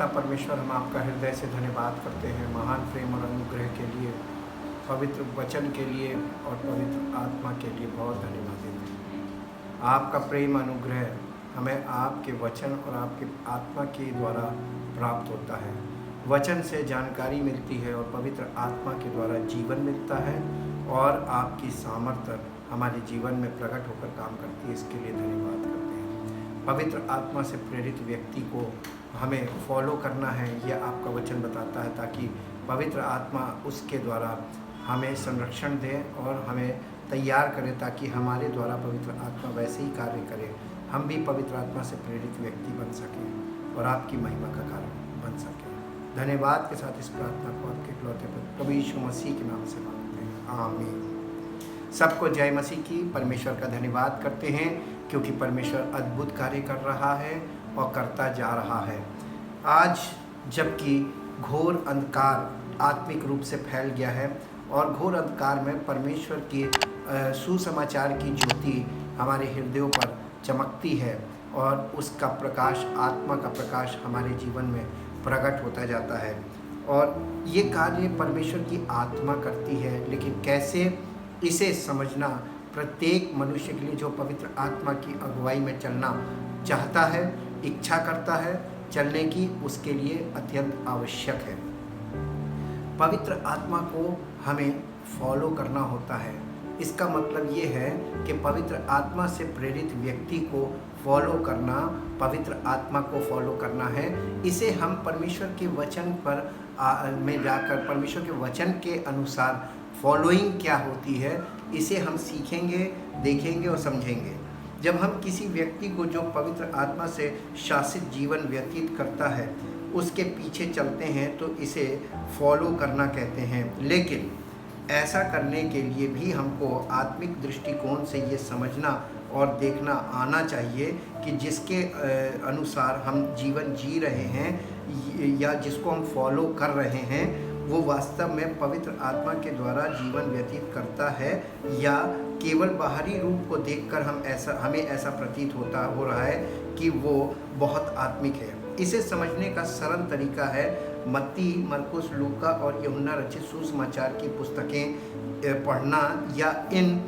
पिता परमेश्वर, हम आपका हृदय से धन्यवाद करते हैं महान प्रेम और अनुग्रह के लिए, पवित्र वचन के लिए और पवित्र आत्मा के लिए बहुत धन्यवाद देते हैं। आपका प्रेम अनुग्रह हमें आपके वचन और आपके आत्मा के द्वारा प्राप्त होता है। वचन से जानकारी मिलती है और पवित्र आत्मा के द्वारा जीवन मिलता है और आपकी सामर्थ्य हमारे जीवन में प्रकट होकर काम करती है। इसके लिए धन्यवाद करते हैं। पवित्र आत्मा से प्रेरित व्यक्ति को हमें फॉलो करना है, यह आपका वचन बताता है, ताकि पवित्र आत्मा उसके द्वारा हमें संरक्षण दे और हमें तैयार करे, ताकि हमारे द्वारा पवित्र आत्मा वैसे ही कार्य करे, हम भी पवित्र आत्मा से प्रेरित व्यक्ति बन सकें और आपकी महिमा का कारण बन सकें। धन्यवाद के साथ इस प्रार्थना को आपके इकलौते पुत्र प्रभु यीशु मसीह के नाम से मांगते हैं, आमीन। सबको जय मसीह की। परमेश्वर का धन्यवाद करते हैं क्योंकि परमेश्वर अद्भुत कार्य कर रहा है और करता जा रहा है। आज जबकि घोर अंधकार आत्मिक रूप से फैल गया है और घोर अंधकार में परमेश्वर की सुसमाचार की ज्योति हमारे हृदयों पर चमकती है और उसका प्रकाश, आत्मा का प्रकाश हमारे जीवन में प्रकट होता जाता है और ये कार्य परमेश्वर की आत्मा करती है। लेकिन कैसे इसे समझना प्रत्येक मनुष्य के लिए जो पवित्र आत्मा की अगुवाई में चलना चाहता है, इच्छा करता है चलने की, उसके लिए अत्यंत आवश्यक है। पवित्र आत्मा को हमें फॉलो करना होता है। इसका मतलब ये है कि पवित्र आत्मा से प्रेरित व्यक्ति को फॉलो करना, पवित्र आत्मा को फॉलो करना है। इसे हम परमेश्वर के वचन पर में जाकर परमेश्वर के वचन के अनुसार फॉलोइंग क्या होती है, इसे हम सीखेंगे, देखेंगे और समझेंगे। जब हम किसी व्यक्ति को जो पवित्र आत्मा से शासित जीवन व्यतीत करता है उसके पीछे चलते हैं तो इसे फॉलो करना कहते हैं। लेकिन ऐसा करने के लिए भी हमको आत्मिक दृष्टिकोण से ये समझना और देखना आना चाहिए कि जिसके अनुसार हम जीवन जी रहे हैं या जिसको हम फॉलो कर रहे हैं वो वास्तव में पवित्र आत्मा के द्वारा जीवन व्यतीत करता है या केवल बाहरी रूप को देखकर हमें ऐसा प्रतीत हो रहा है कि वो बहुत आत्मिक है। इसे समझने का सरल तरीका है मत्ती, मरकुस, लूका और यूहन्ना रचित सुसमाचार की पुस्तकें पढ़ना या इन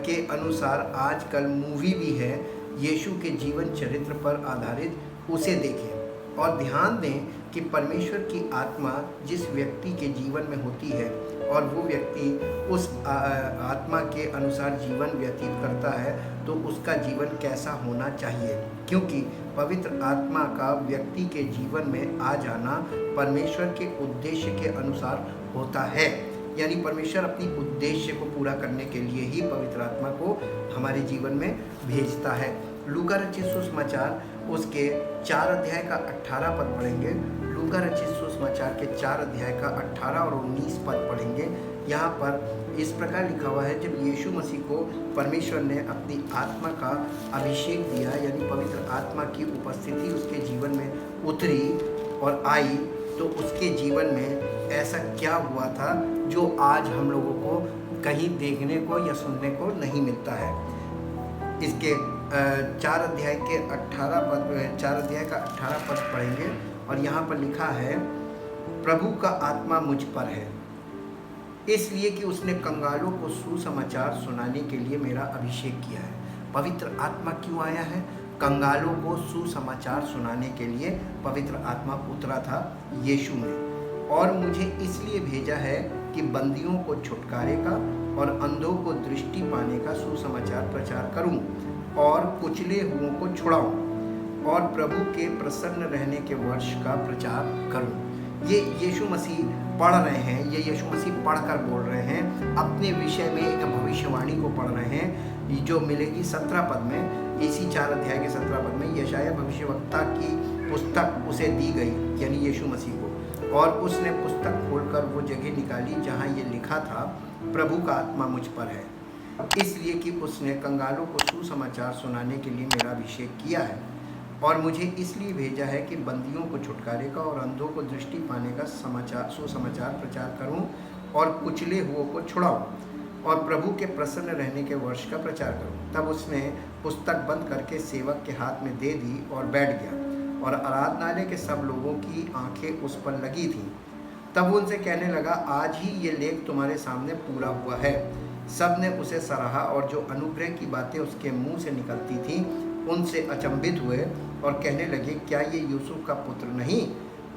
के अनुसार आजकल मूवी भी है यीशु के जीवन चरित्र पर आधारित, उसे देखें और ध्यान दें कि परमेश्वर की आत्मा जिस व्यक्ति के जीवन में होती है और वो व्यक्ति उस आत्मा के अनुसार जीवन व्यतीत करता है तो उसका जीवन कैसा होना चाहिए, क्योंकि पवित्र आत्मा का व्यक्ति के जीवन में आ जाना परमेश्वर के उद्देश्य के अनुसार होता है। यानी परमेश्वर अपनी उद्देश्य को पूरा करने के लिए ही पवित्र आत्मा को हमारे जीवन में भेजता है। लूका रचित सुसमाचार उसके 4 अध्याय का 18 पद पढ़ेंगे। लूका रचित सुसमाचार के 4 अध्याय का 18 और 19 पद पढ़ेंगे। यहाँ पर इस प्रकार लिखा हुआ है, जब यीशु मसीह को परमेश्वर ने अपनी आत्मा का अभिषेक दिया, यानी पवित्र आत्मा की उपस्थिति उसके जीवन में उतरी और आई, तो उसके जीवन में ऐसा क्या हुआ था जो आज हम लोगों को कहीं देखने को या सुनने को नहीं मिलता है। इसके 4 अध्याय का 18 पद पढ़ेंगे और यहाँ पर लिखा है, प्रभु का आत्मा मुझ पर है इसलिए कि उसने कंगालों को सुसमाचार सुनाने के लिए मेरा अभिषेक किया है। पवित्र आत्मा क्यों आया है? कंगालों को सुसमाचार सुनाने के लिए पवित्र आत्मा उतरा था यीशु में, और मुझे इसलिए भेजा है कि बंदियों को छुटकारे का और अंधों को दृष्टि पाने का सुसमाचार प्रचार करूं और कुचले हुओं को छुड़ाऊं और प्रभु के प्रसन्न रहने के वर्ष का प्रचार करूं। ये यीशु मसीह पढ़ रहे हैं, ये यीशु मसीह पढ़कर बोल रहे हैं, अपने विषय में एक भविष्यवाणी को पढ़ रहे हैं जो मिलेगी 17 पद में। इसी 4 अध्याय के 17 पद में यशायाह भविष्यवक्ता की पुस्तक उसे दी गई, यानी यीशु मसीह को, और उसने पुस्तक खोलकर वो जगह निकाली जहाँ ये लिखा था, प्रभु का आत्मा मुझ पर है इसलिए कि उसने कंगालों को सुसमाचार सुनाने के लिए मेरा अभिषेक किया है, और मुझे इसलिए भेजा है कि बंदियों को छुटकारे का और अंधों को दृष्टि पाने का सुसमाचार प्रचार करूं और कुचले हुओं को छुड़ाऊं और प्रभु के प्रसन्न रहने के वर्ष का प्रचार करूं। तब उसने पुस्तक बंद करके सेवक के हाथ में दे दी और बैठ गया। और आराधनालय के सब लोगों की आंखें उस पर लगी थीं। तब वो उनसे कहने लगा, आज ही ये लेख तुम्हारे सामने पूरा हुआ है। सब ने उसे सराहा और जो अनुग्रह की बातें उसके मुंह से निकलती थीं उनसे अचंभित हुए और कहने लगे, क्या ये यूसुफ का पुत्र नहीं?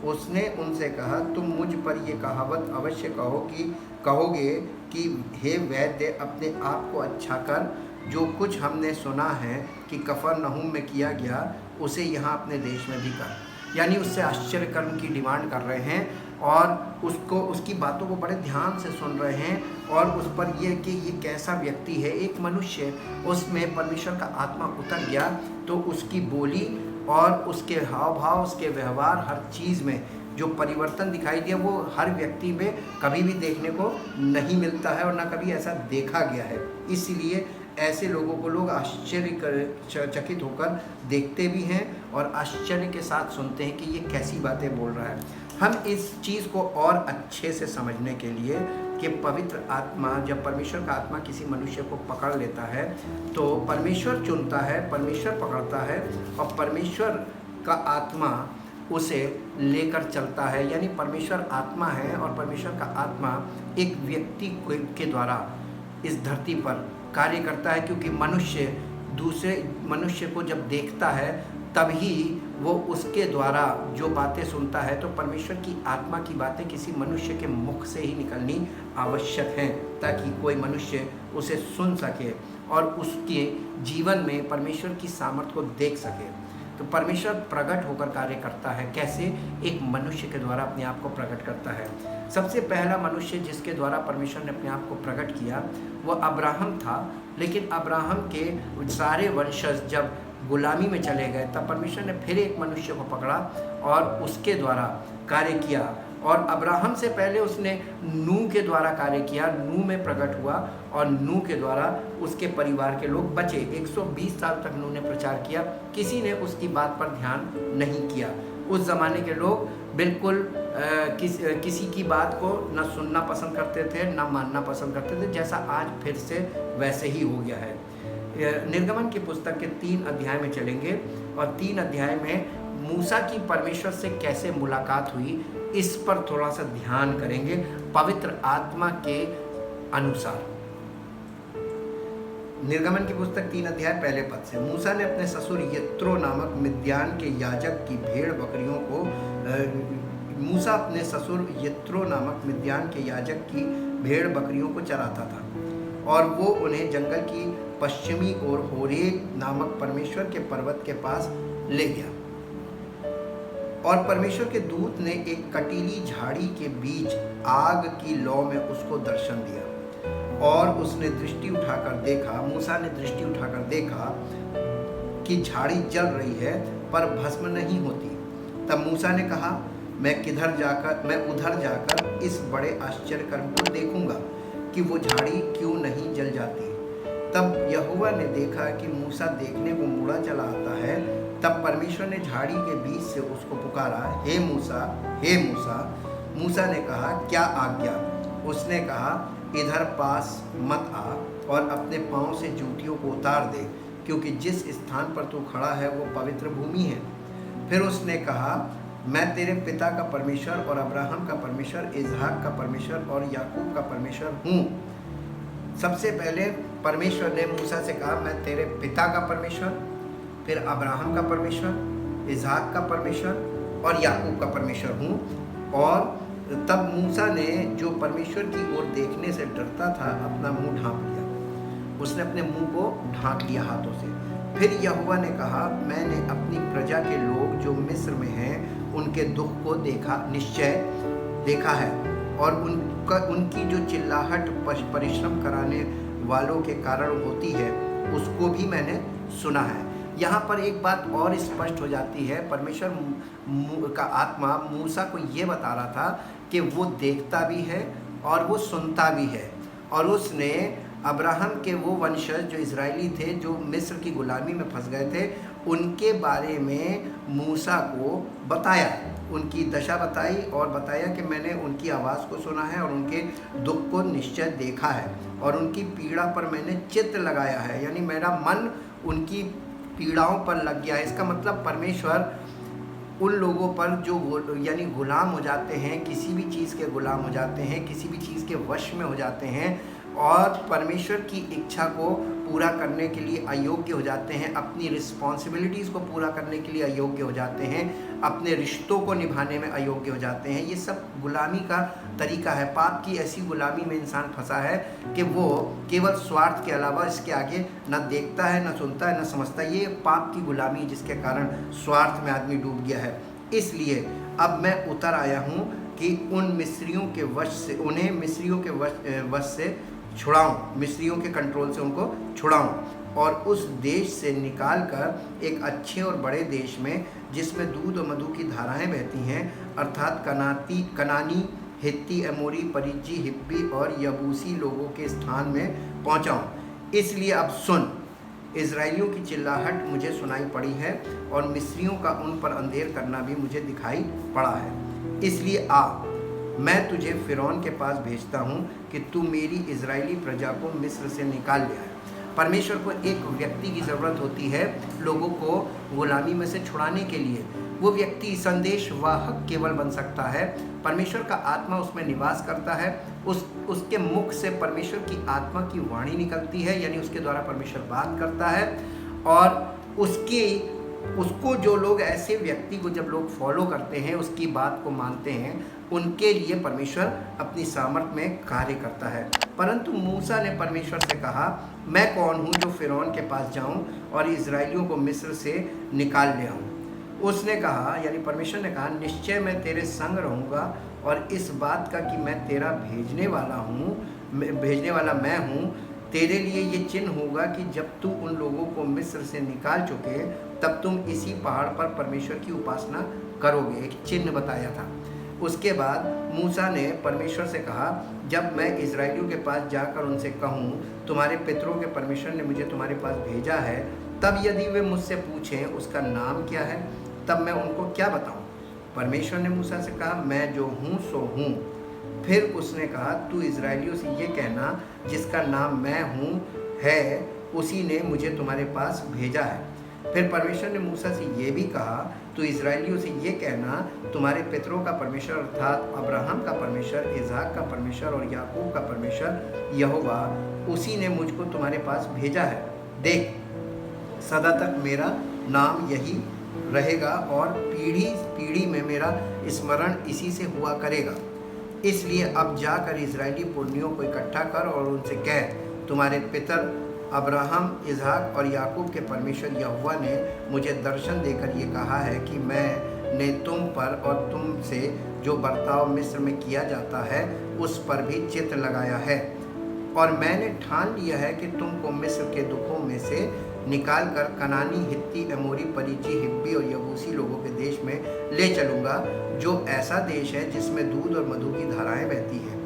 उसने उनसे कहा, तुम मुझ पर ये कहावत अवश्य कहोगे कि हे वैद्य, अपने आप को अच्छा कर। जो कुछ हमने सुना है कि कफरनहूम में किया गया, उसे यहाँ अपने देश में भी कर। यानी उससे आश्चर्य कर्म की डिमांड कर रहे हैं और उसकी बातों को बड़े ध्यान से सुन रहे हैं और उस पर ये कि ये कैसा व्यक्ति है। एक मनुष्य, उसमें परमेश्वर का आत्मा उतर गया तो उसकी बोली और उसके हाव भाव, उसके व्यवहार, हर चीज़ में जो परिवर्तन दिखाई दिया वो हर व्यक्ति में कभी भी देखने को नहीं मिलता है और ना कभी ऐसा देखा गया है। इसलिए ऐसे लोगों को लोग चकित होकर देखते भी हैं और आश्चर्य के साथ सुनते हैं कि ये कैसी बातें बोल रहा है। हम इस चीज़ को और अच्छे से समझने के लिए कि पवित्र आत्मा, जब परमेश्वर का आत्मा किसी मनुष्य को पकड़ लेता है तो परमेश्वर चुनता है, परमेश्वर पकड़ता है और परमेश्वर का आत्मा उसे लेकर चलता है। यानी परमेश्वर आत्मा है और परमेश्वर का आत्मा एक व्यक्ति के द्वारा इस धरती पर कार्य करता है, क्योंकि मनुष्य दूसरे मनुष्य को जब देखता है तभी वो उसके द्वारा जो बातें सुनता है। तो परमेश्वर की आत्मा की बातें किसी मनुष्य के मुख से ही निकलनी आवश्यक हैं ताकि कोई मनुष्य उसे सुन सके और उसके जीवन में परमेश्वर की सामर्थ्य को देख सके। तो परमेश्वर प्रकट होकर कार्य करता है। कैसे? एक मनुष्य के द्वारा अपने आप को प्रकट करता है। सबसे पहला मनुष्य जिसके द्वारा परमेश्वर ने अपने आप को प्रकट किया वो अब्राहम था। लेकिन अब्राहम के सारे वंशज जब गुलामी में चले गए तब परमेश्वर ने फिर एक मनुष्य को पकड़ा और उसके द्वारा कार्य किया। और अब्राहम से पहले उसने नूह के द्वारा कार्य किया, नूह में प्रकट हुआ और नूह के द्वारा उसके परिवार के लोग बचे। 120 साल तक नूह ने प्रचार किया, किसी ने उसकी बात पर ध्यान नहीं किया। उस ज़माने के लोग बिल्कुल किसी की बात को न सुनना पसंद करते थे न मानना पसंद करते थे, जैसा आज फिर से वैसे ही हो गया है। निर्गमन की पुस्तक के 3 अध्याय में चलेंगे और 3 अध्याय में मूसा की परमेश्वर से कैसे मुलाकात हुई इस पर थोड़ा सा ध्यान करेंगे पवित्र आत्मा के अनुसार। निर्गमन की पुस्तक 3 अध्याय पहले पद से, मूसा ने अपने ससुर यत्रो नामक मिद्यान के याजक की भेड़ बकरियों को मूसा अपने ससुर यत्रो नामक मिद्यान के याजक की भेड़ बकरियों को चराता था और वो उन्हें जंगल की पश्चिमी ओर होरेब नामक परमेश्वर के पर्वत के पास ले गया। और परमेश्वर के दूत ने एक कटीली झाड़ी के बीच आग की लौ में उसको दर्शन दिया और उसने दृष्टि उठाकर देखा, मूसा ने दृष्टि उठाकर देखा कि झाड़ी जल रही है पर भस्म नहीं होती। तब मूसा ने कहा, मैं उधर जाकर इस बड़े आश्चर्य कर्म को देखूंगा कि वो झाड़ी क्यों नहीं जल जाती। तब यहोवा ने देखा कि मूसा देखने को मुड़ा चला आता है। तब परमेश्वर ने झाड़ी के बीच से उसको पुकारा, हे मूसा, हे मूसा। मूसा ने कहा, क्या आज्ञा? उसने कहा, इधर पास मत आ और अपने पाँव से जूतियों को उतार दे, क्योंकि जिस स्थान पर तू खड़ा है वो पवित्र भूमि है। फिर उसने कहा, मैं तेरे पिता का परमेश्वर और अब्राहम का परमेश्वर, इसहाक का परमेश्वर और याकूब का परमेश्वर हूँ। सबसे पहले परमेश्वर ने मूसा से कहा, मैं तेरे पिता का परमेश्वर, फिर अब्राहम का परमेश्वर, इसहाक का परमेश्वर और याकूब का परमेश्वर हूँ। और तब मूसा ने, जो परमेश्वर की ओर देखने से डरता था, अपना मुंह ढांप लिया। उसने अपने मुंह को ढांक लिया हाथों से। फिर यहोवा ने कहा, मैंने अपनी प्रजा के लोग जो मिस्र में हैं उनके दुख को निश्चय देखा है और उनकी जो चिल्लाहट परिश्रम कराने वालों के कारण होती है उसको भी मैंने सुना है। यहाँ पर एक बात और स्पष्ट हो जाती है। परमेश्वर का आत्मा मूसा को ये बता रहा था कि वो देखता भी है और वो सुनता भी है। और उसने अब्राहम के वो वंशज जो इजरायली थे, जो मिस्र की गुलामी में फंस गए थे, उनके बारे में मूसा को बताया, उनकी दशा बताई और बताया कि मैंने उनकी आवाज़ को सुना है और उनके दुख को निश्चय देखा है और उनकी पीड़ा पर मैंने चित्त लगाया है। यानी मेरा मन उनकी पीड़ाओं पर लग गया है। इसका मतलब परमेश्वर उन लोगों पर जो यानी गुलाम हो जाते हैं, किसी भी चीज़ के गुलाम हो जाते हैं, किसी भी चीज़ के वश में हो जाते हैं और परमेश्वर की इच्छा को पूरा करने के लिए अयोग्य हो जाते हैं, अपनी रिस्पॉन्सिबिलिटीज़ को पूरा करने के लिए अयोग्य हो जाते हैं, अपने रिश्तों को निभाने में अयोग्य हो जाते हैं। ये सब गुलामी का तरीका है। पाप की ऐसी गुलामी में इंसान फंसा है कि वो केवल स्वार्थ के अलावा इसके आगे न देखता है, न सुनता है, न समझता है। ये पाप की गुलामी जिसके कारण स्वार्थ में आदमी डूब गया है। इसलिए अब मैं उतर आया हूँ कि उन मिस्रियों के वश से, उन्हें मिस्रियों के वश से छुड़ाऊँ, मिस्रियों के कंट्रोल से उनको छुड़ाऊँ और उस देश से निकाल कर एक अच्छे और बड़े देश में, जिसमें दूध और मधु की धाराएं बहती हैं, अर्थात कनानी, हित्ती, एमोरी, परिज्जी, हिब्बी और यबूसी लोगों के स्थान में पहुँचाऊँ। इसलिए अब सुन, इज़राइलियों की चिल्लाहट मुझे सुनाई पड़ी है और मिस्रियों का उन पर अंधेर करना भी मुझे दिखाई पड़ा है। इसलिए आ, मैं तुझे फ़िरौन के पास भेजता हूँ कि तू मेरी इज़राइली प्रजा को मिस्र से निकाल ले आए। परमेश्वर को एक व्यक्ति की ज़रूरत होती है लोगों को गुलामी में से छुड़ाने के लिए। वो व्यक्ति संदेशवाहक केवल बन सकता है। परमेश्वर का आत्मा उसमें निवास करता है, उसके मुख से परमेश्वर की आत्मा की वाणी निकलती है, यानी उसके द्वारा परमेश्वर बात करता है। और उसको जो लोग, ऐसे व्यक्ति को जब लोग फॉलो करते हैं, उसकी बात को मानते हैं, उनके लिए परमेश्वर अपनी सामर्थ में कार्य करता है। परंतु मूसा ने परमेश्वर से कहा, मैं कौन हूँ जो फ़िरौन के पास जाऊँ और इज़राइलियों को मिस्र से निकाल ले आऊँ। उसने कहा, यानी परमेश्वर ने कहा, निश्चय मैं तेरे संग रहूँगा और इस बात का कि मैं तेरा भेजने वाला मैं हूँ, तेरे लिए ये चिन्ह होगा कि जब तू उन लोगों को मिस्र से निकाल चुके तब तुम इसी पहाड़ पर परमेश्वर की उपासना करोगे। एक चिन्ह बताया था। उसके बाद मूसा ने परमेश्वर से कहा, जब मैं इज़राइलियों के पास जाकर उनसे कहूँ, तुम्हारे पितरों के परमेश्वर ने मुझे तुम्हारे पास भेजा है, तब यदि वे मुझसे पूछें उसका नाम क्या है, तब मैं उनको क्या बताऊँ। परमेश्वर ने मूसा से कहा, मैं जो हूँ सो हूँ। फिर उसने कहा, तू इज़राइलियों से ये कहना, जिसका नाम मैं हूँ है, उसी ने मुझे तुम्हारे पास भेजा है। फिर परमेश्वर ने मूसा से ये भी कहा, तू इज़राइलियों से ये कहना, तुम्हारे पितरों का परमेश्वर अर्थात अब्राहम का परमेश्वर, इज़हाक का परमेश्वर और याकूब का परमेश्वर यहोवा, उसी ने मुझको तुम्हारे पास भेजा है। देख, सदा तक मेरा नाम यही रहेगा और पीढ़ी पीढ़ी में मेरा स्मरण इसी से हुआ करेगा। इसलिए अब जाकर इज़राइली पुरनियों को इकट्ठा कर और उनसे कह, तुम्हारे पितर अब्राहम, इज़हाक और याकूब के परमेश्वर यहोवा ने मुझे दर्शन देकर ये कहा है कि मैंने तुम पर और तुम से जो बर्ताव मिस्र में किया जाता है उस पर भी चित्त लगाया है, और मैंने ठान लिया है कि तुमको मिस्र के दुखों में से निकाल कर कनानी, हित्ती, एमोरी, परिज्जी, हिब्बी और यबूसी लोगों के देश में ले चलूँगा, जो ऐसा देश है जिसमें दूध और मधु की धाराएं बहती हैं।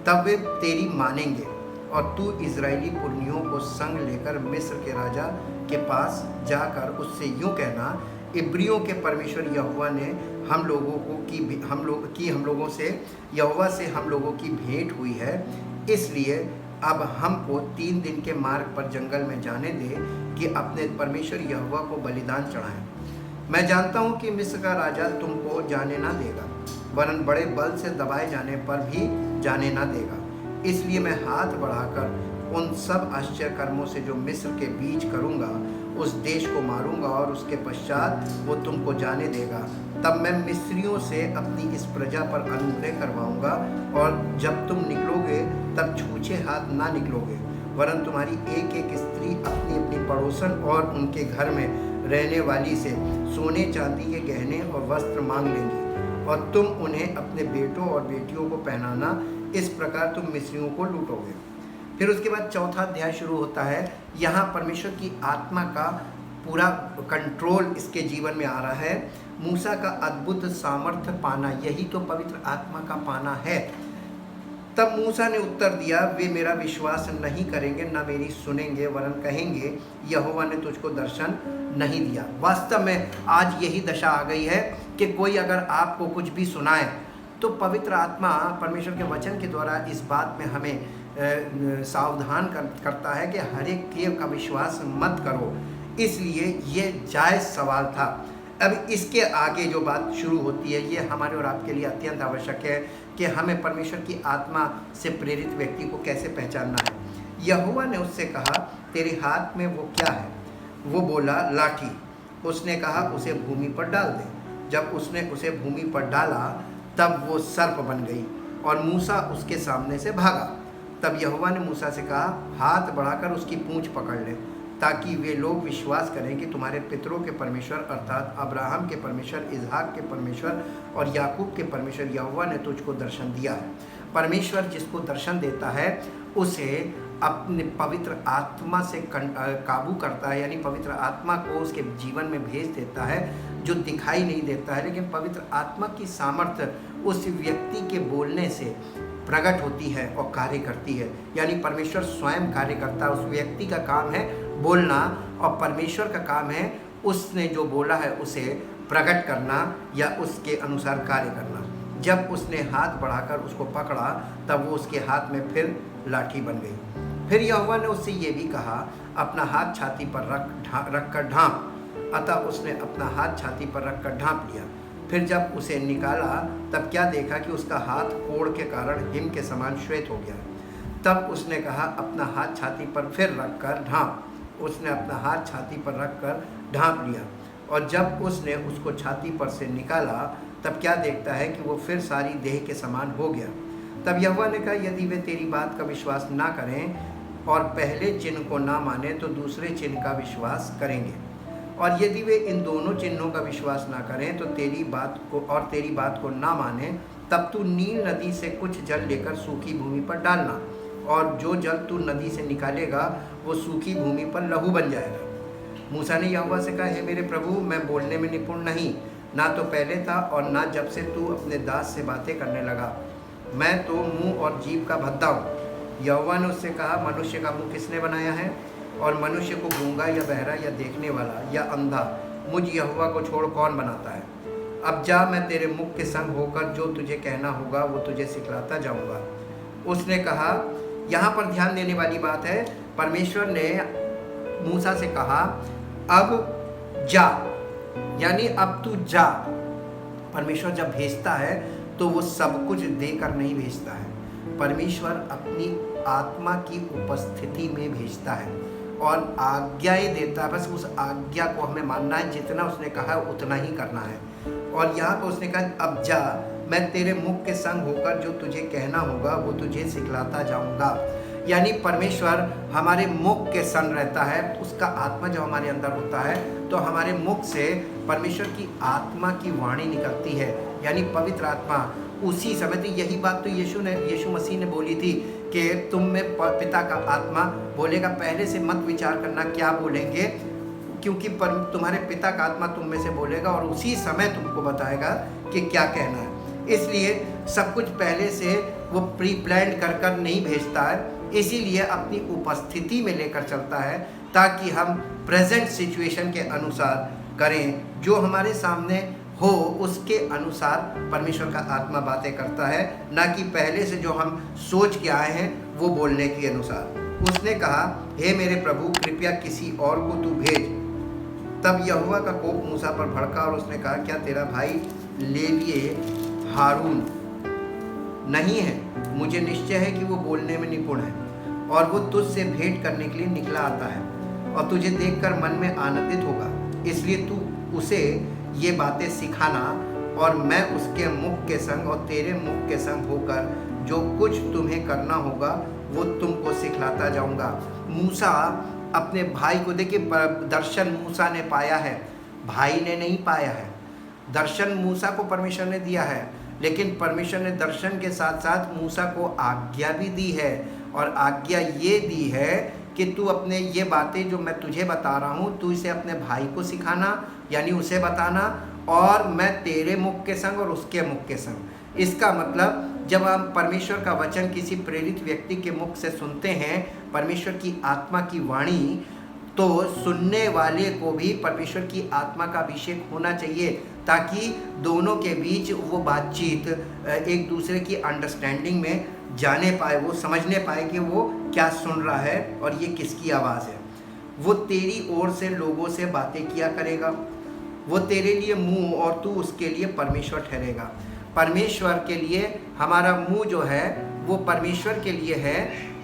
तब वे तेरी मानेंगे और तू इज़राइली पुरनियों को संग लेकर मिस्र के राजा के पास जाकर उससे यूँ कहना, इब्रियों के परमेश्वर यहोवा ने हम लोगों से यहोवा से हम लोगों की भेंट हुई है, इसलिए अब हमको 3 दिन के मार्ग पर जंगल में जाने दे कि अपने परमेश्वर यहोवा को बलिदान चढ़ाएं। मैं जानता हूँ कि मिस्र का राजा तुमको जाने ना देगा, वरन बड़े बल से दबाए जाने पर भी जाने ना देगा। इसलिए मैं हाथ बढ़ाकर उन सब आश्चर्य कर्मों से जो मिस्र के बीच करूँगा, उस देश को मारूंगा और उसके पश्चात वो तुमको जाने देगा। तब मैं मिस्रियों से अपनी इस प्रजा पर अनुग्रह करवाऊंगा, और जब तुम निकलोगे तब छूछे हाथ ना निकलोगे, वरन तुम्हारी एक एक स्त्री अपनी अपनी पड़ोसन और उनके घर में रहने वाली से सोने चांदी के गहने और वस्त्र मांग लेंगी, और तुम उन्हें अपने बेटों और बेटियों को पहनाना। इस प्रकार तुम मिस्रियों को लूटोगे। फिर उसके बाद 4था अध्याय शुरू होता है। यहाँ परमेश्वर की आत्मा का पूरा कंट्रोल इसके जीवन में आ रहा है। मूसा का अद्भुत सामर्थ्य पाना, यही तो पवित्र आत्मा का पाना है। तब मूसा ने उत्तर दिया, वे मेरा विश्वास नहीं करेंगे, न मेरी सुनेंगे, वरन कहेंगे, यहोवा ने तुझको दर्शन नहीं दिया। वास्तव में आज यही दशा आ गई है कि कोई अगर आपको कुछ भी सुनाए तो पवित्र आत्मा परमेश्वर के वचन के द्वारा इस बात में हमें सावधान करता है कि हर एक का विश्वास मत करो। इसलिए ये जायज़ सवाल था। अब इसके आगे जो बात शुरू होती है ये हमारे और आपके लिए अत्यंत आवश्यक है कि हमें परमेश्वर की आत्मा से प्रेरित व्यक्ति को कैसे पहचानना है। यहोवा ने उससे कहा, तेरे हाथ में वो क्या है? वो बोला, लाठी। उसने कहा, उसे भूमि पर डाल दे। जब उसने उसे भूमि पर डाला तब वो सर्प बन गई और मूसा उसके सामने से भागा। तब यहोवा ने मूसा से कहा, हाथ बढ़ाकर उसकी पूंछ पकड़ ले, ताकि वे लोग विश्वास करें कि तुम्हारे पितरों के परमेश्वर अर्थात अब्राहम के परमेश्वर, इसहाक के परमेश्वर और याकूब के परमेश्वर यहोवा ने तुझको दर्शन दिया है। परमेश्वर जिसको दर्शन देता है उसे अपने पवित्र आत्मा से काबू करता है, यानी पवित्र आत्मा को उसके जीवन में भेज देता है जो दिखाई नहीं देता है, लेकिन पवित्र आत्मा की सामर्थ्य उस व्यक्ति के बोलने से प्रकट होती है और कार्य करती है। यानी परमेश्वर स्वयं कार्य करता है। उस व्यक्ति का काम है बोलना और परमेश्वर का काम है उसने जो बोला है उसे प्रकट करना या उसके अनुसार कार्य करना। जब उसने हाथ बढ़ाकर उसको पकड़ा तब वो उसके हाथ में फिर लाठी बन गई। फिर यहोवा ने उससे ये भी कहा, अपना हाथ छाती पर रख कर ढांप। अतः उसने अपना हाथ छाती पर रख कर ढांप लिया। फिर जब उसे निकाला तब क्या देखा कि उसका हाथ कोढ़ के कारण हिम के समान श्वेत हो गया। तब उसने कहा, अपना हाथ छाती पर फिर रख कर ढांप। उसने अपना हाथ छाती पर रख कर ढांप लिया और जब उसने उसको छाती पर से निकाला तब क्या देखता है कि वो फिर सारी देह के समान हो गया। तब यहोवा ने कहा, यदि वे तेरी बात का विश्वास ना करें और पहले चिन्ह को ना माने तो दूसरे चिन्ह का विश्वास करेंगे, और यदि वे इन दोनों चिन्हों का विश्वास ना करें तो तेरी बात को ना माने, तब तू नील नदी से कुछ जल लेकर सूखी भूमि पर डालना, और जो जल तू नदी से निकालेगा वो सूखी भूमि पर लहू बन जाएगा। मूसा ने यहोवा से कहा, हे मेरे प्रभु, मैं बोलने में निपुण नहीं, ना तो पहले था और ना जब से तू अपने दास से बातें करने लगा। मैं तो मुंह और जीभ का भद्दा हूँ। यहोवा ने उससे कहा, मनुष्य का मुंह किसने बनाया है? और मनुष्य को गूंगा या बहरा या देखने वाला या अंधा मुझ यहोवा को छोड़ कौन बनाता है? अब जा, मैं तेरे मुख के संग होकर जो तुझे कहना होगा वो तुझे सिखलाता जाऊंगा। उसने कहा, यहाँ पर ध्यान देने वाली बात है, परमेश्वर ने मूसा से कहा, अब जा, यानी अब तू जा। परमेश्वर जब भेजता है तो वो सब कुछ देकर नहीं भेजता है। परमेश्वर अपनी आत्मा की उपस्थिति में भेजता है और आज्ञाएं देता है। बस उस आज्ञा को हमें मानना है, जितना उसने कहा है उतना ही करना है। और यहाँ पर उसने कहा, अब जा, मैं तेरे मुख के संग होकर जो तुझे कहना होगा वो तुझे सिखलाता जाऊंगा। यानी परमेश्वर हमारे मुख के संग रहता है। उसका आत्मा जब हमारे अंदर होता है तो हमारे मुख से परमेश्वर की आत्मा की वाणी निकलती है, यानी पवित्र आत्मा। उसी समय तो यही बात तो यीशु मसीह ने बोली थी कि तुम में पिता का आत्मा बोलेगा। पहले से मत विचार करना क्या बोलेंगे, क्योंकि तुम्हारे पिता का आत्मा तुम में से बोलेगा और उसी समय तुमको बताएगा कि क्या कहना है। इसलिए सब कुछ पहले से वो प्री प्लान कर नहीं भेजता है, इसीलिए अपनी उपस्थिति में लेकर चलता है ताकि हम प्रेजेंट सिचुएशन के अनुसार करें, जो हमारे सामने हो उसके अनुसार परमेश्वर का आत्मा बातें करता है, ना कि पहले से जो हम सोच के आए हैं वो बोलने के अनुसार। उसने कहा, हे मेरे प्रभु, कृपया किसी और को तू भेज। तब यहोवा का कोप मूसा पर भड़का और उसने कहा, क्या तेरा भाई लेवीय हारून नहीं है? मुझे निश्चय है कि वो बोलने में निपुण है और वो तुझसे भेंट करने के लिए निकला आता है और तुझे देखकर मन में आनंदित होगा। इसलिए तू उसे ये बातें सिखाना और मैं उसके मुख के संग और तेरे मुख के संग होकर जो कुछ तुम्हें करना होगा वो तुमको सिखलाता जाऊंगा। मूसा अपने भाई को, देखिए दर्शन मूसा ने पाया है, भाई ने नहीं पाया है। दर्शन मूसा को परमेश्वर ने दिया है, लेकिन परमेश्वर ने दर्शन के साथ साथ मूसा को आज्ञा भी दी है, और आज्ञा ये दी है कि तू अपने ये बातें जो मैं तुझे बता रहा हूँ तू इसे अपने भाई को सिखाना, यानी उसे बताना, और मैं तेरे मुख के संग और उसके मुख के संग। इसका मतलब जब हम परमेश्वर का वचन किसी प्रेरित व्यक्ति के मुख से सुनते हैं, परमेश्वर की आत्मा की वाणी, तो सुनने वाले को भी परमेश्वर की आत्मा का अभिषेक होना चाहिए, ताकि दोनों के बीच वो बातचीत एक दूसरे की अंडरस्टैंडिंग में जाने पाए, वो समझने पाए कि वो क्या सुन रहा है और ये किसकी आवाज़ है। वो तेरी ओर से लोगों से बातें किया करेगा, वो तेरे लिए मुंह और तू उसके लिए परमेश्वर ठहरेगा। परमेश्वर के लिए हमारा मुंह जो है वो परमेश्वर के लिए है,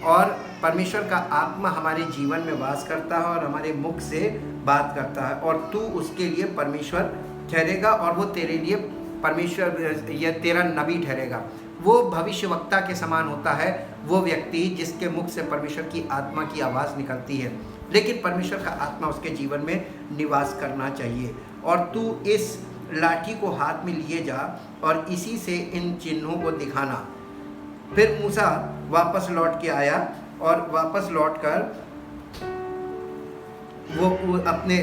और परमेश्वर का आत्मा हमारे जीवन में वास करता है और हमारे मुख से बात करता है, और तू उसके लिए परमेश्वर ठहरेगा, और वो तेरे लिए परमेश्वर या तेरा नबी ठहरेगा। वो भविष्यवक्ता के समान होता है वो व्यक्ति जिसके मुख से परमेश्वर की आत्मा की आवाज़ निकलती है, लेकिन परमेश्वर का आत्मा उसके जीवन में निवास करना चाहिए। और तू इस लाठी को हाथ में लिए जा और इसी से इन चिन्हों को दिखाना। फिर मूसा वापस लौट के आया, और वापस लौटकर वो अपने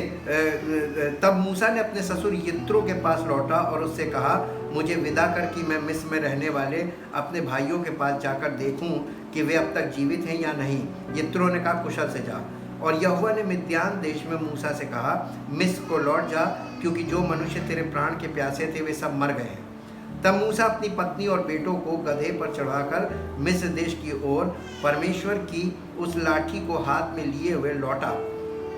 तब मूसा ने अपने ससुर यित्रो के पास लौटा और उससे कहा, मुझे विदा कर कि मैं मिस्र में रहने वाले अपने भाइयों के पास जाकर देखूं कि वे अब तक जीवित हैं या नहीं। यित्रो ने कहा, कुशल से जा। और यहोवा ने मिद्यान देश में मूसा से कहा, मिस्र को लौट जा, क्योंकि जो मनुष्य तेरे प्राण के प्यासे थे वे सब मर गए हैं। तब मूसा अपनी पत्नी और बेटों को गधे पर चढ़ाकर मिस्र देश की ओर परमेश्वर की उस लाठी को हाथ में लिए हुए लौटा।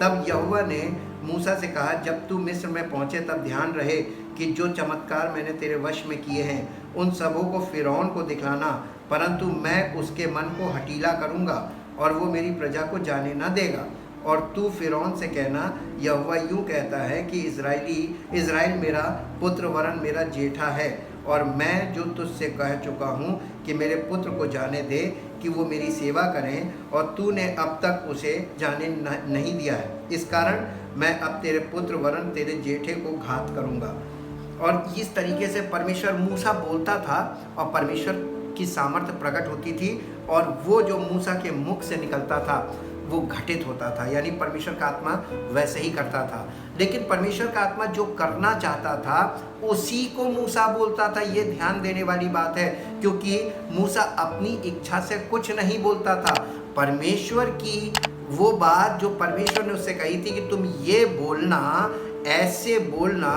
तब यहोवा ने मूसा से कहा, जब तू मिस्र में पहुँचे तब ध्यान रहे कि जो चमत्कार मैंने तेरे वश में किए हैं उन सबों को फ़िरौन को दिखलाना, परंतु मैं उसके मन को हठीला करूँगा और वो मेरी प्रजा को जाने न देगा। और तू फ़िरौन से कहना, यहोवा यूँ कहता है कि इज़राइल मेरा पुत्र वरन मेरा जेठा है, और मैं जो तुझसे कह चुका हूँ कि मेरे पुत्र को जाने दे कि वो मेरी सेवा करें, और तूने अब तक उसे जाने नहीं दिया है। इस कारण मैं अब तेरे पुत्र वरन तेरे जेठे को घात करूँगा। और इस तरीके से परमेश्वर मूसा बोलता था और परमेश्वर की सामर्थ्य प्रकट होती थी, और वो जो मूसा के मुख से निकलता था वो घटित होता था, यानी परमेश्वर का आत्मा वैसे ही करता था। लेकिन परमेश्वर का आत्मा जो करना चाहता था उसी को मूसा बोलता था। ये ध्यान देने वाली बात है, क्योंकि मूसा अपनी इच्छा से कुछ नहीं बोलता था। परमेश्वर की वो बात जो परमेश्वर ने उससे कही थी कि तुम ये बोलना, ऐसे बोलना,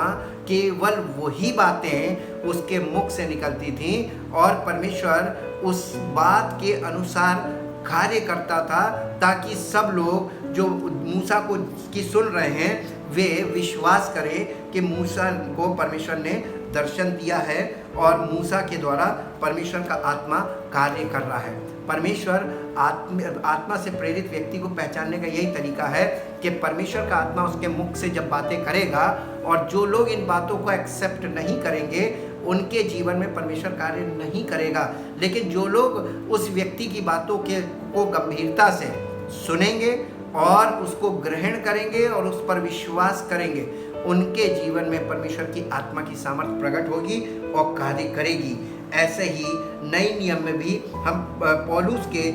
केवल वही बातें उसके मुख से निकलती थीं, और परमेश्वर उस बात के अनुसार कार्य करता था, ताकि सब लोग जो मूसा को की सुन रहे हैं वे विश्वास करें कि मूसा को परमेश्वर ने दर्शन दिया है और मूसा के द्वारा परमेश्वर का आत्मा कार्य कर रहा है। परमेश्वर आत्मा से प्रेरित व्यक्ति को पहचानने का यही तरीका है कि परमेश्वर का आत्मा उसके मुख से जब बातें करेगा, और जो लोग इन बातों को एक्सेप्ट नहीं करेंगे उनके जीवन में परमेश्वर कार्य नहीं करेगा। लेकिन जो लोग उस व्यक्ति की बातों को गंभीरता से सुनेंगे और उसको ग्रहण करेंगे और उस पर विश्वास करेंगे, उनके जीवन में परमेश्वर की आत्मा की सामर्थ्य प्रकट होगी और कार्य करेगी। ऐसे ही नए नियम में भी हम पौलुस के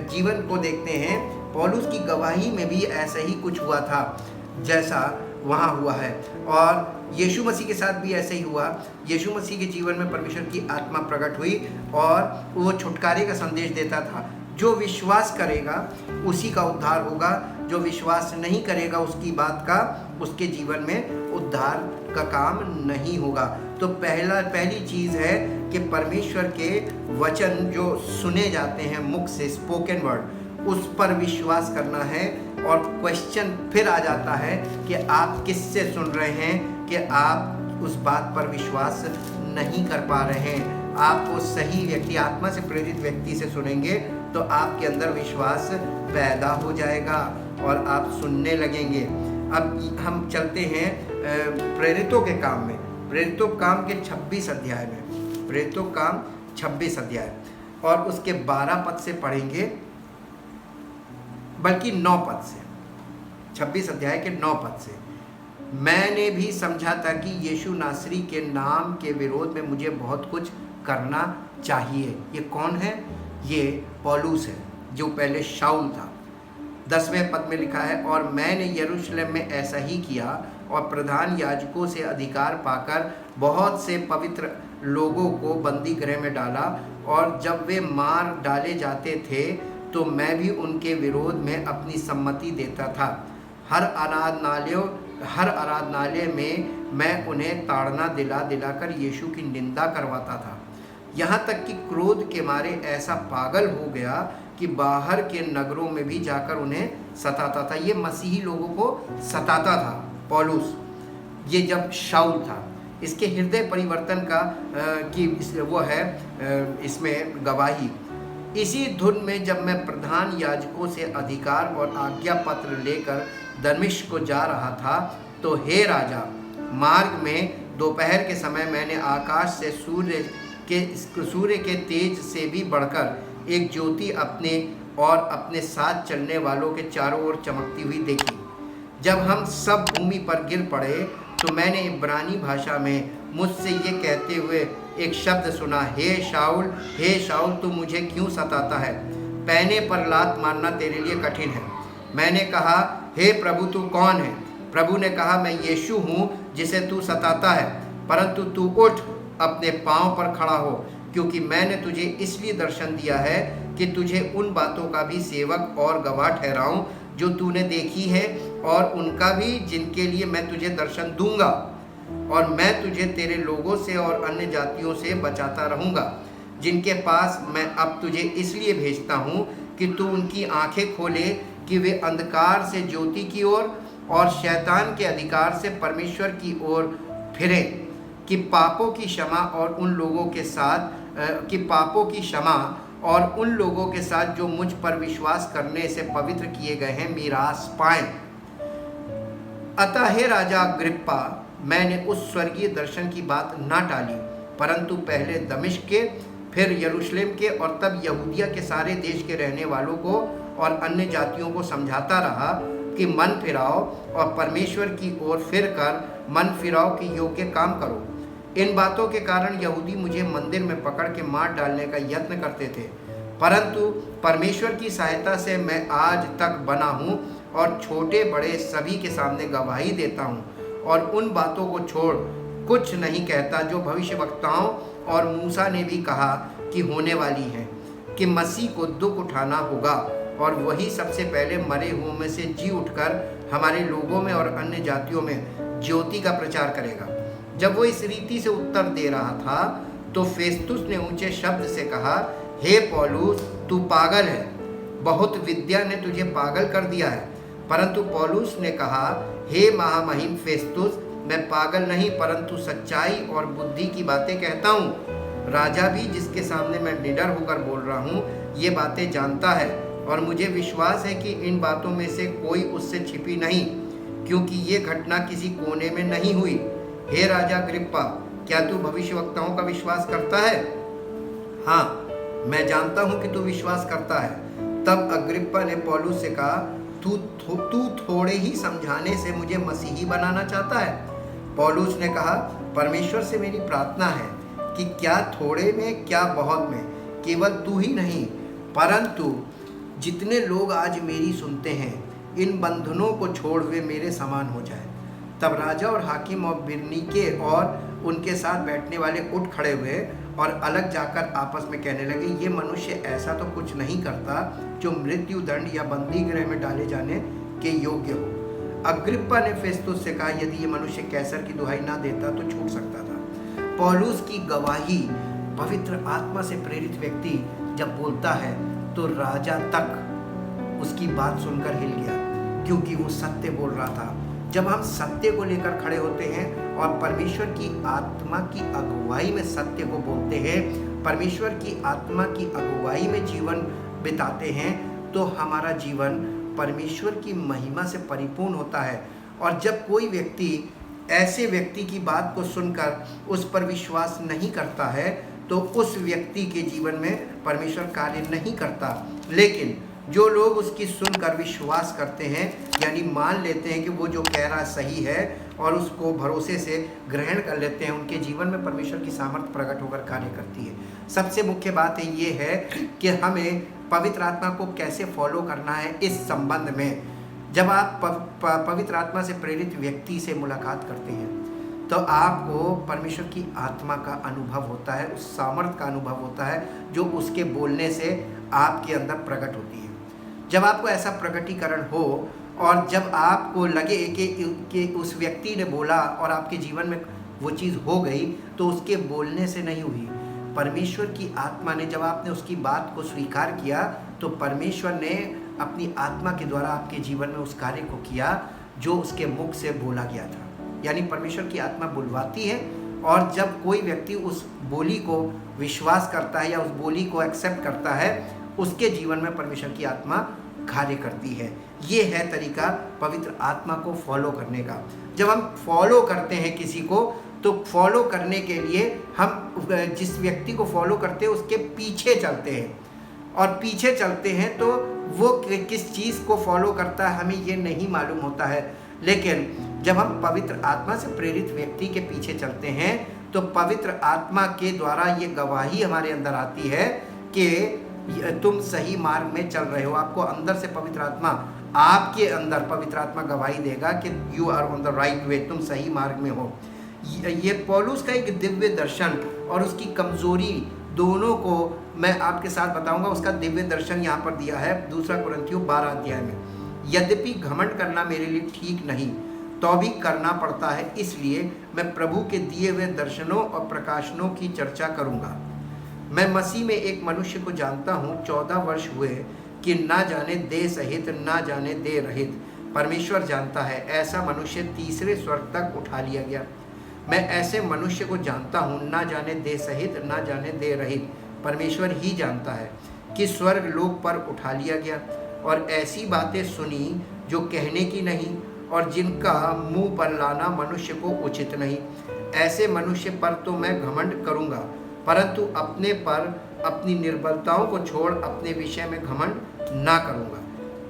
जीवन को देखते हैं। पौलुस की गवाही में भी ऐसा ही कुछ हुआ था जैसा वहाँ हुआ है, और यीशु मसीह के साथ भी ऐसे ही हुआ। यीशु मसीह के जीवन में परमेश्वर की आत्मा प्रकट हुई और वो छुटकारे का संदेश देता था। जो विश्वास करेगा उसी का उद्धार होगा, जो विश्वास नहीं करेगा उसकी बात का, उसके जीवन में उद्धार का काम नहीं होगा। तो पहली चीज़ है कि परमेश्वर के वचन जो सुने जाते हैं मुख से, स्पोकन वर्ड, उस पर विश्वास करना है। और क्वेश्चन फिर आ जाता है कि आप किससे सुन रहे हैं, कि आप उस बात पर विश्वास नहीं कर पा रहे हैं। आप वो सही व्यक्ति, आत्मा से प्रेरित व्यक्ति से सुनेंगे तो आपके अंदर विश्वास पैदा हो जाएगा और आप सुनने लगेंगे। अब हम चलते हैं प्रेरितों के काम में, प्रेरितों काम के 26 अध्याय में, प्रेरितों काम 26 अध्याय, और उसके 12 पद से पढ़ेंगे, बल्कि 9 पद से, 26 अध्याय के 9 पद से। मैंने भी समझा था कि यीशु नासरी के नाम के विरोध में मुझे बहुत कुछ करना चाहिए। ये कौन है? ये पौलुस है, जो पहले शाऊल था। 10वें पद में लिखा है, और मैंने यरूशलेम में ऐसा ही किया और प्रधान याजकों से अधिकार पाकर बहुत से पवित्र लोगों को बंदी गृह में डाला, और जब वे मार डाले जाते थे तो मैं भी उनके विरोध में अपनी सम्मति देता था। हर आराधनालय में मैं उन्हें ताड़ना दिलाकर यीशु की निंदा करवाता था, यहाँ तक कि क्रोध के मारे ऐसा पागल हो गया कि बाहर के नगरों में भी जाकर उन्हें सताता था। ये मसीही लोगों को सताता था पौलुस। ये जब शाऊल था, इसके हृदय परिवर्तन का वो है इसमें गवाही। इसी धुन में जब मैं प्रधान याजकों से अधिकार और आज्ञा पत्र लेकर दमिश्क को जा रहा था, तो हे राजा, मार्ग में दोपहर के समय मैंने आकाश से सूर्य के तेज से भी बढ़कर एक ज्योति अपने और अपने साथ चलने वालों के चारों ओर चमकती हुई देखी। जब हम सब भूमि पर गिर पड़े, तो मैंने इब्रानी भाषा में मुझसे ये कहते हुए एक शब्द सुना, हे शाऊल, तू मुझे क्यों सताता है? पैने पर लात मारना तेरे लिए कठिन है। मैंने कहा, हे प्रभु, तू कौन है? प्रभु ने कहा, मैं यीशु हूँ जिसे तू सताता है। परंतु तू उठ, अपने पांव पर खड़ा हो, क्योंकि मैंने तुझे इसलिए दर्शन दिया है कि तुझे उन बातों का भी सेवक और गवाह ठहराऊं जो तूने देखी है, और उनका भी जिनके लिए मैं तुझे दर्शन दूंगा। और मैं तुझे तेरे लोगों से और अन्य जातियों से बचाता रहूंगा, जिनके पास मैं अब तुझे इसलिए भेजता हूँ कि तू उनकी आंखें खोले कि वे अंधकार से ज्योति की ओर और शैतान के अधिकार से परमेश्वर की ओर फिरे, कि पापों की क्षमा और उन लोगों के साथ जो मुझ पर विश्वास करने से पवित्र किए गए हैं मीरास पाएं। अतः हे राजा अग्रिप्पा, मैंने उस स्वर्गीय दर्शन की बात ना टाली, परंतु पहले दमिश्क के, फिर यरूशलेम के और तब यहूदिया के सारे देश के रहने वालों को और अन्य जातियों को समझाता रहा कि मन फिराओ और परमेश्वर की ओर फिरकर मन फिराओ के योग्य काम करो। इन बातों के कारण यहूदी मुझे मंदिर में पकड़ के मार डालने का यत्न करते थे, परंतु परमेश्वर की सहायता से मैं आज तक बना हूँ और छोटे बड़े सभी के सामने गवाही देता हूँ, और उन बातों को छोड़ कुछ नहीं कहता जो भविष्यवक्ताओं और मूसा ने भी कहा कि होने वाली हैं, कि मसीह को दुख उठाना होगा और वही सबसे पहले मरे हुओं में से जी उठकर हमारे लोगों में और अन्य जातियों में ज्योति का प्रचार करेगा। जब वो इस रीति से उत्तर दे रहा था, तो फेस्तुस ने ऊंचे शब्द से कहा, हे पौलुस, तू पागल है, बहुत विद्या ने तुझे पागल कर दिया है। परंतु पौलुस ने कहा, हे महामहिम फेस्तुस, मैं पागल नहीं परंतु सच्चाई और बुद्धि की बातें कहता हूँ। राजा भी, जिसके सामने मैं निडर होकर बोल रहा हूँ, ये बातें जानता है, और मुझे विश्वास है कि इन बातों में से कोई उससे छिपी नहीं, क्योंकि ये घटना किसी कोने में नहीं हुई। हे राजा अग्रिप्पा, क्या तू भविष्यवक्ताओं का विश्वास करता है? हाँ, मैं जानता हूँ कि तू विश्वास करता है। तब अग्रिप्पा ने पौलुस से कहा, तू थोड़े ही समझाने से मुझे मसीही बनाना चाहता है? पौलुस ने कहा, परमेश्वर से मेरी प्रार्थना है कि क्या थोड़े में क्या बहुत में, केवल तू ही नहीं परंतु जितने लोग आज मेरी सुनते हैं, इन बंधनों को छोड़ वे मेरे समान हो जाए। तब राजा और हाकिम और बिरनीके और उनके साथ बैठने वाले उठ खड़े हुए और अलग जाकर आपस में कहने लगे, ये मनुष्य ऐसा तो कुछ नहीं करता जो मृत्यु दंड या बंदी गृह में डाले जाने के योग्य हो। अग्रिप्पा ने फेस्तुस से कहा, यदि ये मनुष्य कैसर की दुहाई ना देता तो छूट सकता था। पौलुस की गवाही, पवित्र आत्मा से प्रेरित व्यक्ति जब बोलता है तो राजा तक उसकी बात सुनकर हिल गया, क्योंकि वो सत्य बोल रहा था। जब हम सत्य को लेकर खड़े होते हैं और परमेश्वर की आत्मा की अगुवाई में सत्य को बोलते हैं, परमेश्वर की आत्मा की अगुवाई में जीवन बिताते हैं, तो हमारा जीवन परमेश्वर की महिमा से परिपूर्ण होता है। और जब कोई व्यक्ति ऐसे व्यक्ति की बात को सुनकर उस पर विश्वास नहीं करता है, तो उस व्यक्ति के जीवन में परमेश्वर कार्य नहीं करता। लेकिन जो लोग उसकी सुनकर विश्वास करते हैं, यानी मान लेते हैं कि वो जो कह रहा सही है और उसको भरोसे से ग्रहण कर लेते हैं, उनके जीवन में परमेश्वर की सामर्थ्य प्रकट होकर कार्य करती है। सबसे मुख्य बात ये है कि हमें पवित्र आत्मा को कैसे फॉलो करना है। इस संबंध में जब आप पवित्र आत्मा से प्रेरित व्यक्ति से मुलाकात करते हैं, तो आपको परमेश्वर की आत्मा का अनुभव होता है, उस सामर्थ्य का अनुभव होता है जो उसके बोलने से आपके अंदर प्रकट होती है। जब आपको ऐसा प्रकटीकरण हो और जब आपको लगे कि उस व्यक्ति ने बोला और आपके जीवन में वो चीज़ हो गई, तो उसके बोलने से नहीं हुई, परमेश्वर की आत्मा ने, जब आपने उसकी बात को स्वीकार किया, तो परमेश्वर ने अपनी आत्मा के द्वारा आपके जीवन में उस कार्य को किया जो उसके मुख से बोला गया था। यानी परमेश्वर की आत्मा बुलवाती है, और जब कोई व्यक्ति उस बोली को विश्वास करता है या उस बोली को एक्सेप्ट करता है, उसके जीवन में परमेश्वर की आत्मा कार्य करती है। ये है तरीका पवित्र आत्मा को फॉलो करने का। जब हम फॉलो करते हैं किसी को, तो फॉलो करने के लिए हम जिस व्यक्ति को फॉलो करते हैं उसके पीछे चलते हैं, और पीछे चलते हैं तो वो किस चीज़ को फॉलो करता है हमें ये नहीं मालूम होता है। लेकिन जब हम पवित्र आत्मा से प्रेरित व्यक्ति के पीछे चलते हैं तो पवित्र आत्मा के द्वारा ये गवाही हमारे अंदर आती है कि तुम सही मार्ग में चल रहे हो। आपको अंदर से पवित्र आत्मा, आपके अंदर पवित्र आत्मा गवाही देगा कि you are on the right way, तुम सही मार्ग में हो। ये पौलुस का एक दिव्य दर्शन और उसकी कमजोरी दोनों को मैं आपके साथ बताऊंगा। उसका दिव्य दर्शन यहाँ पर दिया है 2 कुरिन्थियों 12 अध्याय में। यद्यपि घमंड करना मेरे लिए ठीक नहीं, तो भी करना पड़ता है, इसलिए मैं प्रभु के दिए हुए दर्शनों और प्रकाशनों की चर्चा करूंगा। मैं मसीह में एक मनुष्य को जानता हूँ, 14 वर्ष हुए कि ना जाने देह सहित ना जाने देह रहित परमेश्वर जानता है, ऐसा मनुष्य तीसरे स्वर्ग तक उठा लिया गया। मैं ऐसे मनुष्य को जानता हूँ, ना जाने देह सहित ना जाने देह रहित परमेश्वर ही जानता है, कि स्वर्ग लोक पर उठा लिया गया, और ऐसी बातें सुनी जो कहने की नहीं और जिनका मुंह पर लाना मनुष्य को उचित नहीं। ऐसे मनुष्य पर तो मैं घमंड करूँगा, परंतु अपने पर अपनी निर्बलताओं को छोड़ अपने विषय में घमंड ना करूँगा।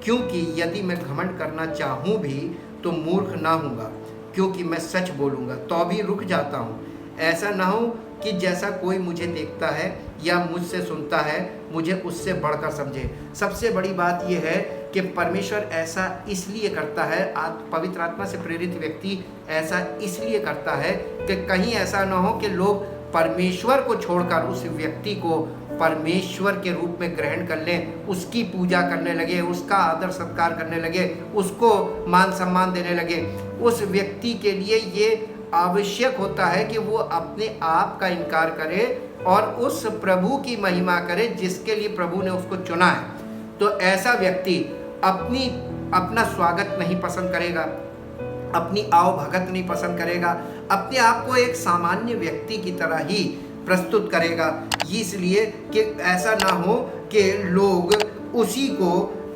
क्योंकि यदि मैं घमंड करना चाहूँ भी तो मूर्ख ना हूँगा, क्योंकि मैं सच बोलूँगा तो भी रुक जाता हूँ। ऐसा ना हो कि जैसा कोई मुझे देखता है या मुझसे सुनता है मुझे उससे बढ़कर समझे। सबसे बड़ी बात यह है कि परमेश्वर ऐसा इसलिए करता है, पवित्र आत्मा से प्रेरित व्यक्ति ऐसा इसलिए करता है कि कहीं ऐसा ना हो कि लोग परमेश्वर को छोड़कर उस व्यक्ति को परमेश्वर के रूप में ग्रहण कर लें, उसकी पूजा करने लगे, उसका आदर सत्कार करने लगे, उसको मान सम्मान देने लगे। उस व्यक्ति के लिए ये आवश्यक होता है कि वो अपने आप का इनकार करे और उस प्रभु की महिमा करे जिसके लिए प्रभु ने उसको चुना है। तो ऐसा व्यक्ति अपना स्वागत नहीं पसंद करेगा, अपनी आवभगत नहीं पसंद करेगा, अपने आप को एक सामान्य व्यक्ति की तरह ही प्रस्तुत करेगा। इसलिए कि ऐसा ना हो कि लोग उसी को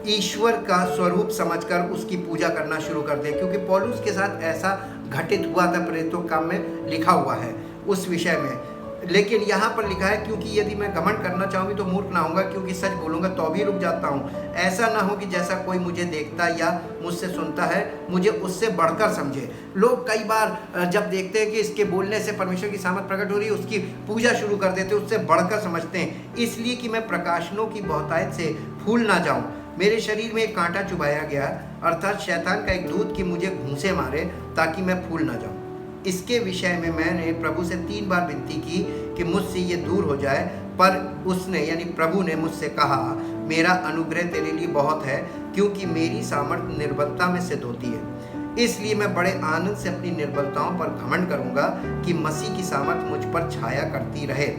ईश्वर का स्वरूप समझकर उसकी पूजा करना शुरू कर दे, क्योंकि पौलुस के साथ ऐसा घटित हुआ था, प्रेरितों के काम में लिखा हुआ है उस विषय में। लेकिन यहाँ पर लिखा है क्योंकि यदि मैं घमंड करना चाहूँ तो मूर्ख ना होऊंगा, क्योंकि सच बोलूँगा तो भी रुक जाता हूँ। ऐसा ना हो कि जैसा कोई मुझे देखता या मुझसे सुनता है मुझे उससे बढ़कर समझे। लोग कई बार जब देखते हैं कि इसके बोलने से परमेश्वर की सामर्थ प्रकट हो रही है, उसकी पूजा शुरू कर देते हैं, उससे बढ़कर समझते हैं। इसलिए कि मैं प्रकाशनों की बहुतायत से फूल ना जाऊँ। मेरे शरीर में एक कांटा चुभाया गया, अर्थात शैतान का एक दूत कि मुझे घूंसे मारे ताकि मैं फूल ना जाऊँ। इसके विषय में मैंने प्रभु से 3 बार विनती की कि मुझसे ये दूर हो जाए, पर उसने यानी प्रभु ने मुझसे कहा, मेरा अनुग्रह तेरे लिए बहुत है, क्योंकि मेरी सामर्थ निर्बलता में सिद्ध होती है। इसलिए मैं बड़े आनंद से अपनी निर्बलताओं पर घमंड करूंगा कि मसीह की सामर्थ मुझ पर छाया करती रहे।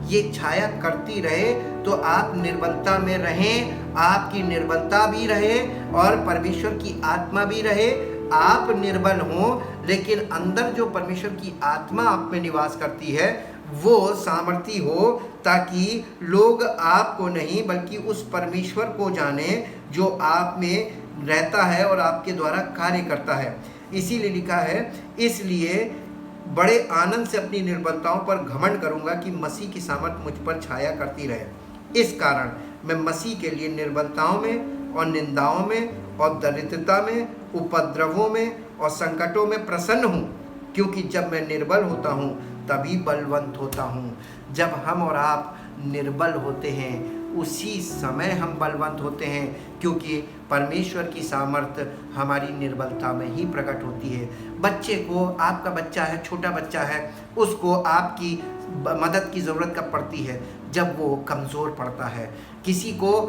ये छाया करती रहे तो आप निर्बलता में रहें, आपकी निर्बलता भी रहे और परमेश्वर की आत्मा भी रहे। आप निर्बल हो लेकिन अंदर जो परमेश्वर की आत्मा आप में निवास करती है वो सामर्थी हो, ताकि लोग आपको नहीं बल्कि उस परमेश्वर को जाने जो आप में रहता है और आपके द्वारा कार्य करता है। इसीलिए लिखा है, इसलिए बड़े आनंद से अपनी निर्बलताओं पर घमंड करूंगा कि मसीह की सामर्थ मुझ पर छाया करती रहे। इस कारण मैं मसीह के लिए निर्बलताओं में और निंदाओं में और दरिद्रता में, उपद्रवों में और संकटों में प्रसन्न हूँ, क्योंकि जब मैं निर्बल होता हूँ तभी बलवंत होता हूँ। जब हम और आप निर्बल होते हैं उसी समय हम बलवंत होते हैं, क्योंकि परमेश्वर की सामर्थ हमारी निर्बलता में ही प्रकट होती है। बच्चे को, आपका बच्चा है, छोटा बच्चा है, उसको आपकी मदद की ज़रूरत कब पड़ती है? जब वो कमज़ोर पड़ता है। किसी को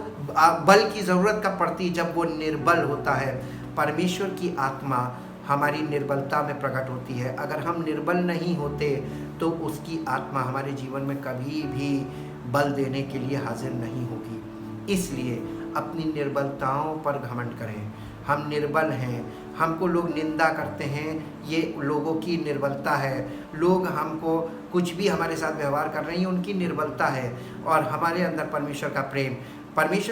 बल की ज़रूरत कब पड़ती है? जब वो निर्बल होता है। परमेश्वर की आत्मा हमारी निर्बलता में प्रकट होती है। अगर हम निर्बल नहीं होते तो उसकी आत्मा हमारे जीवन में कभी भी बल देने के लिए हाजिर नहीं होगी। इसलिए अपनी निर्बलताओं पर घमंड करें। हम निर्बल हैं, हमको लोग निंदा करते हैं, ये लोगों की निर्बलता है। लोग हमको कुछ भी हमारे साथ व्यवहार कर रहे हैं, उनकी निर्बलता है। और हमारे अंदर परमेश्वर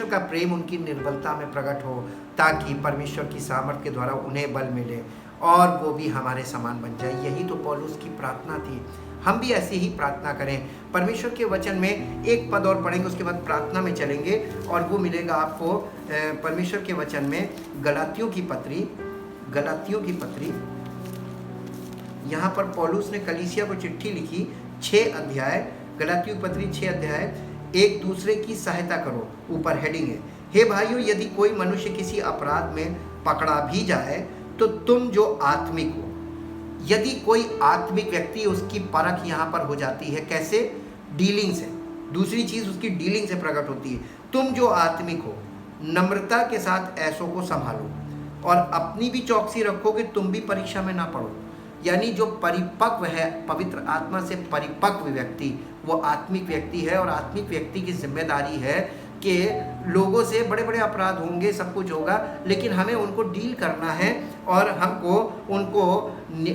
का प्रेम उनकी निर्बलता में प्रकट हो, ताकि परमेश्वर की सामर्थ के द्वारा उन्हें बल मिले और वो भी हमारे समान बन जाए। यही तो पौलुस की प्रार्थना थी। हम भी ऐसे ही प्रार्थना करें। परमेश्वर के वचन में एक पद और पढ़ेंगे, उसके बाद प्रार्थना में चलेंगे, और वो मिलेगा आपको परमेश्वर के वचन में गलातियों की पत्री। यहाँ पर पौलुस ने कलीसिया को चिट्ठी लिखी, 6 अध्याय, गलातियों की पत्री 6 अध्याय, एक दूसरे की सहायता करो, ऊपर हेडिंग है, हे भाइयों, यदि कोई मनुष्य किसी अपराध में पकड़ा भी जाए तो तुम जो आत्मिक हो, यदि कोई आत्मिक व्यक्ति, उसकी परख यहाँ पर हो जाती है, कैसे? डीलिंग से। दूसरी चीज उसकी डीलिंग से प्रकट होती है। तुम जो आत्मिक हो, नम्रता के साथ ऐसों को संभालो और अपनी भी चौकसी रखो कि तुम भी परीक्षा में ना पड़ो। यानी जो परिपक्व है, पवित्र आत्मा से परिपक्व व्यक्ति, वो आत्मिक व्यक्ति है। और आत्मिक व्यक्ति की जिम्मेदारी है कि लोगों से बड़े बड़े अपराध होंगे, सब कुछ होगा, लेकिन हमें उनको डील करना है और हमको उनको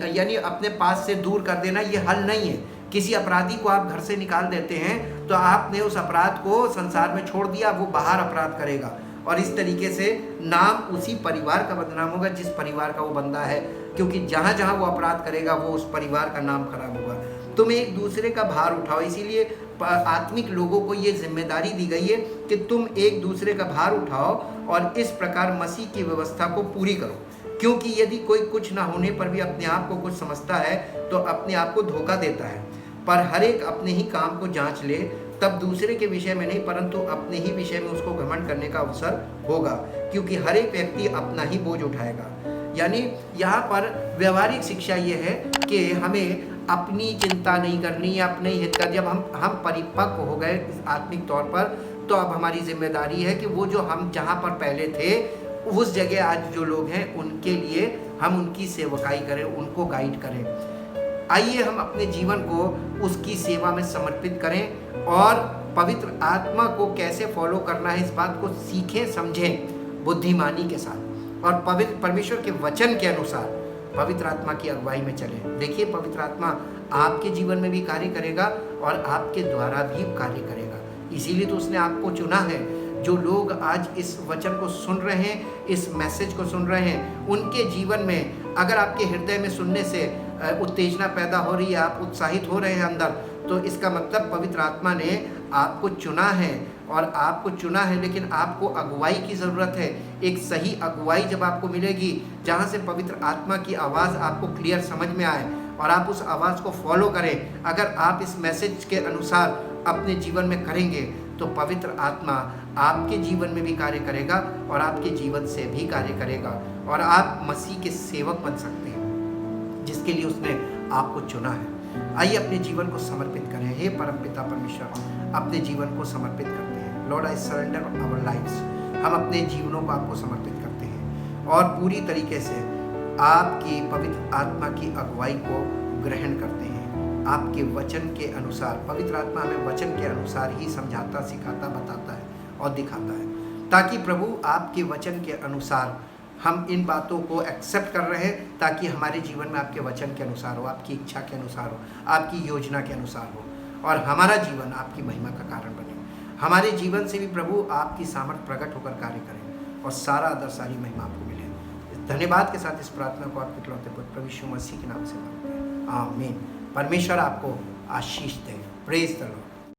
यानी अपने पास से दूर कर देना ये हल नहीं है। किसी अपराधी को आप घर से निकाल देते हैं तो आपने उस अपराध को संसार में छोड़ दिया, वो बाहर अपराध करेगा और इस तरीके से नाम उसी परिवार का बदनाम होगा जिस परिवार का वो बंदा है, क्योंकि जहाँ जहाँ वो अपराध करेगा वो उस परिवार का नाम खराब होगा। तुम एक दूसरे का भार उठाओ। इसीलिए आत्मिक लोगों को ये जिम्मेदारी दी गई है कि तुम एक दूसरे का भार उठाओ और इस प्रकार मसीह की व्यवस्था को पूरी करो। क्योंकि यदि कोई कुछ ना होने पर भी अपने आप को कुछ समझता है तो अपने आप को धोखा देता है। पर हर एक अपने ही काम को जांच ले, तब दूसरे के विषय में नहीं परंतु अपने ही विषय में उसको घमंड करने का अवसर होगा, क्योंकि हर एक व्यक्ति अपना ही बोझ उठाएगा। यानी यहाँ पर व्यवहारिक शिक्षा ये है कि हमें अपनी चिंता नहीं करनी है, अपने हित का। जब हम परिपक्व हो गए आत्मिक तौर पर, तो अब हमारी जिम्मेदारी है कि वो जो हम जहाँ पर पहले थे उस जगह आज जो लोग हैं उनके लिए हम उनकी सेवकाई करें, उनको गाइड करें। आइए हम अपने जीवन को उसकी सेवा में समर्पित करें और पवित्र आत्मा को कैसे फॉलो करना है इस बात को सीखें, समझें बुद्धिमानी के साथ, और पवित्र परमेश्वर के वचन के अनुसार पवित्र आत्मा की अगुवाई में चलें। देखिए, पवित्र आत्मा आपके जीवन में भी कार्य करेगा और आपके द्वारा भी कार्य करेगा। इसीलिए तो उसने आपको चुना है। जो लोग आज इस वचन को सुन रहे हैं, इस मैसेज को सुन रहे हैं, उनके जीवन में अगर आपके हृदय में सुनने से उत्तेजना पैदा हो रही है, आप उत्साहित हो रहे हैं अंदर, तो इसका मतलब पवित्र आत्मा ने आपको चुना है और आपको चुना है, लेकिन आपको अगुवाई की ज़रूरत है। एक सही अगुवाई जब आपको मिलेगी, जहाँ से पवित्र आत्मा की आवाज़ आपको क्लियर समझ में आए और आप उस आवाज़ को फॉलो करें। अगर आप इस मैसेज के अनुसार अपने जीवन में करेंगे तो पवित्र आत्मा आपके जीवन में भी कार्य करेगा और आपके जीवन से भी कार्य करेगा और आप मसीह के सेवक बन सकते हैं जिसके लिए उसने आपको चुना है। आइए अपने जीवन को समर्पित करें। हे परमपिता परमेश्वर, अपने जीवन को समर्पित करते हैं। Lord, I surrender our lives. हम अपने जीवनों को आपको समर्पित करते हैं और पूरी तरीके से आपकी पवित्र आत्मा की अगुवाई को ग्रहण करते हैं। आपके वचन के अनुसार, पवित्र आत्मा हमें वचन के अनुसार ही समझाता, सिखाता, बताता है और दिखाता है, ताकि प्रभु आपके वचन के अनुसार हम इन बातों को एक्सेप्ट कर रहे हैं, ताकि हमारे जीवन में आपके वचन के अनुसार हो, आपकी इच्छा के अनुसार हो, आपकी योजना के अनुसार हो और हमारा जीवन आपकी महिमा का कारण बने। हमारे जीवन से भी प्रभु आपकी सामर्थ प्रकट होकर कार्य करें और सारा आदर, सारी महिमा आपको मिले। धन्यवाद के साथ इस प्रार्थना को आपके इकलौते पुत्र प्रभु यीशु मसीह के नाम से मांगते हैं, आमीन। परमेश्वर आपको आशीष दे। Praise the Lord.